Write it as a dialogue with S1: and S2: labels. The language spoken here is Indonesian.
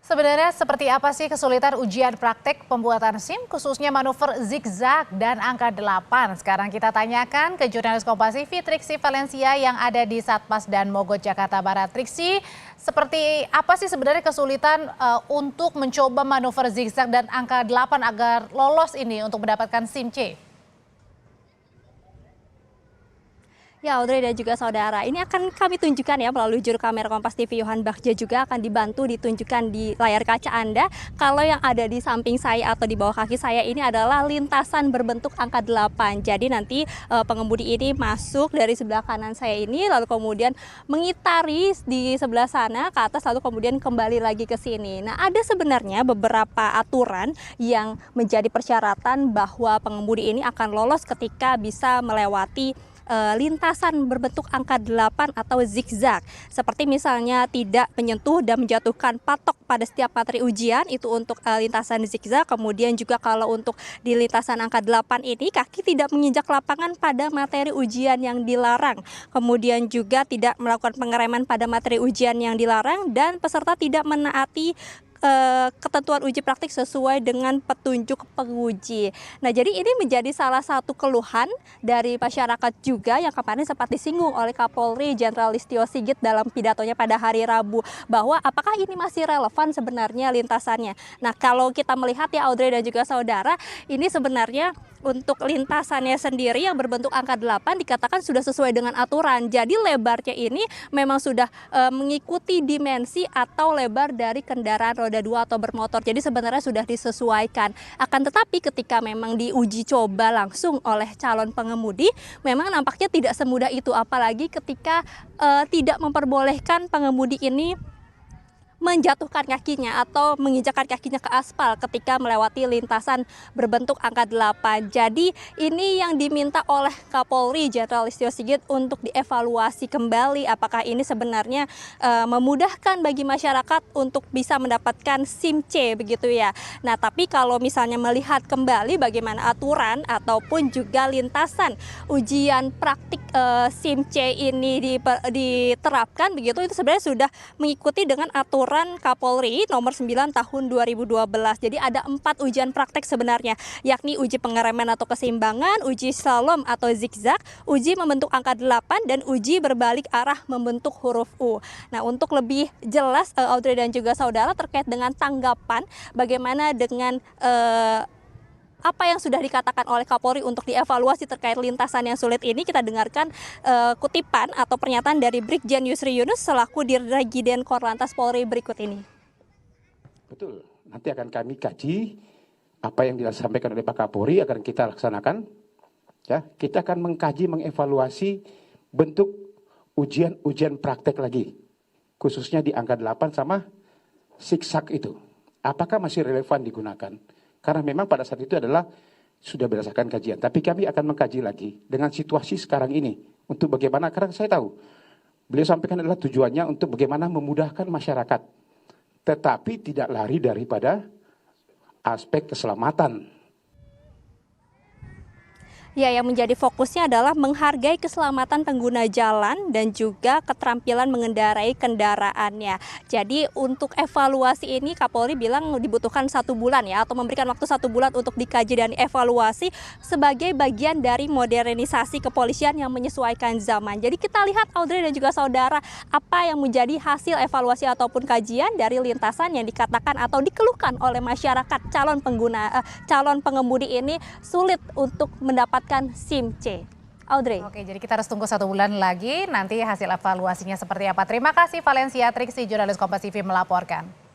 S1: Sebenarnya seperti apa sih kesulitan ujian praktek pembuatan SIM khususnya manuver zigzag dan angka 8? Sekarang kita tanyakan ke jurnalis Kompas TV Triksi Valencia yang ada di Satpas dan Mogot Jakarta Barat. Triksi, seperti apa sih sebenarnya kesulitan untuk mencoba manuver zigzag dan angka 8 agar lolos ini untuk mendapatkan SIM C?
S2: Ya, Audrey dan juga saudara, ini akan kami tunjukkan ya melalui juru kamera Kompas TV Yohan Bagja juga akan dibantu ditunjukkan di layar kaca Anda. Kalau yang ada di samping saya atau di bawah kaki saya ini adalah lintasan berbentuk angka 8. Jadi nanti pengemudi ini masuk dari sebelah kanan saya ini lalu kemudian mengitari di sebelah sana ke atas lalu kemudian kembali lagi ke sini. Nah, ada sebenarnya beberapa aturan yang menjadi persyaratan bahwa pengemudi ini akan lolos ketika bisa melewati lintasan berbentuk angka 8 atau zigzag. Seperti misalnya tidak menyentuh dan menjatuhkan patok pada setiap materi ujian itu untuk lintasan zigzag. Kemudian juga kalau untuk di lintasan angka 8 ini kaki tidak menginjak lapangan pada materi ujian yang dilarang. Kemudian juga tidak melakukan pengereman pada materi ujian yang dilarang dan peserta tidak menaati ketentuan uji praktik sesuai dengan petunjuk penguji. Nah, jadi ini menjadi salah satu keluhan dari masyarakat juga yang kemarin sempat disinggung oleh Kapolri Jenderal Listio Sigit dalam pidatonya pada hari Rabu bahwa apakah ini masih relevan sebenarnya lintasannya. Nah, kalau kita melihat ya Audrey dan juga saudara, ini sebenarnya untuk lintasannya sendiri yang berbentuk angka 8 dikatakan sudah sesuai dengan aturan. Jadi lebarnya ini memang sudah mengikuti dimensi atau lebar dari kendaraan roda 2 atau bermotor. Jadi sebenarnya sudah disesuaikan. Akan tetapi ketika memang diuji coba langsung oleh calon pengemudi, memang nampaknya tidak semudah itu. Apalagi ketika tidak memperbolehkan pengemudi ini menjatuhkan kakinya atau menginjakkan kakinya ke aspal ketika melewati lintasan berbentuk angka 8. Jadi ini yang diminta oleh Kapolri Jenderal Listio Sigit untuk dievaluasi kembali apakah ini sebenarnya memudahkan bagi masyarakat untuk bisa mendapatkan SIM C begitu ya. Nah, tapi kalau misalnya melihat kembali bagaimana aturan ataupun juga lintasan ujian praktik SIM C ini diterapkan begitu, itu sebenarnya sudah mengikuti dengan aturan Kapolri nomor 9 tahun 2012. Jadi ada 4 ujian praktek sebenarnya, yakni uji pengereman atau keseimbangan, uji slalom atau zigzag, uji membentuk angka 8 dan uji berbalik arah membentuk huruf U. Nah, untuk lebih jelas Audrey dan juga saudara terkait dengan tanggapan bagaimana dengan apa yang sudah dikatakan oleh Kapolri untuk dievaluasi terkait lintasan yang sulit ini, kita dengarkan kutipan atau pernyataan dari Brigjen Yusri Yunus selaku Dirgiden Korlantas Polri berikut ini.
S3: Betul, nanti akan kami kaji apa yang disampaikan oleh Pak Kapolri akan kita laksanakan. Ya, kita akan mengkaji, mengevaluasi bentuk ujian praktek lagi, khususnya di angka 8 sama zigzag itu. Apakah masih relevan digunakan? Karena memang pada saat itu adalah sudah berdasarkan kajian. Tapi kami akan mengkaji lagi dengan situasi sekarang ini. Untuk bagaimana, karena saya tahu beliau sampaikan adalah tujuannya untuk bagaimana memudahkan masyarakat. Tetapi tidak lari daripada aspek keselamatan.
S2: Ya, yang menjadi fokusnya adalah menghargai keselamatan pengguna jalan dan juga keterampilan mengendarai kendaraannya. Jadi untuk evaluasi ini Kapolri bilang dibutuhkan 1 bulan ya, atau memberikan waktu 1 bulan untuk dikaji dan evaluasi sebagai bagian dari modernisasi kepolisian yang menyesuaikan zaman. Jadi kita lihat Audrey dan juga saudara apa yang menjadi hasil evaluasi ataupun kajian dari lintasan yang dikatakan atau dikeluhkan oleh masyarakat calon pengemudi ini sulit untuk mendapatkan SIM C. Audrey.
S1: Oke, jadi kita harus tunggu 1 bulan lagi nanti hasil evaluasinya seperti apa. Terima kasih Valencia Triksi, jurnalis Kompas TV melaporkan.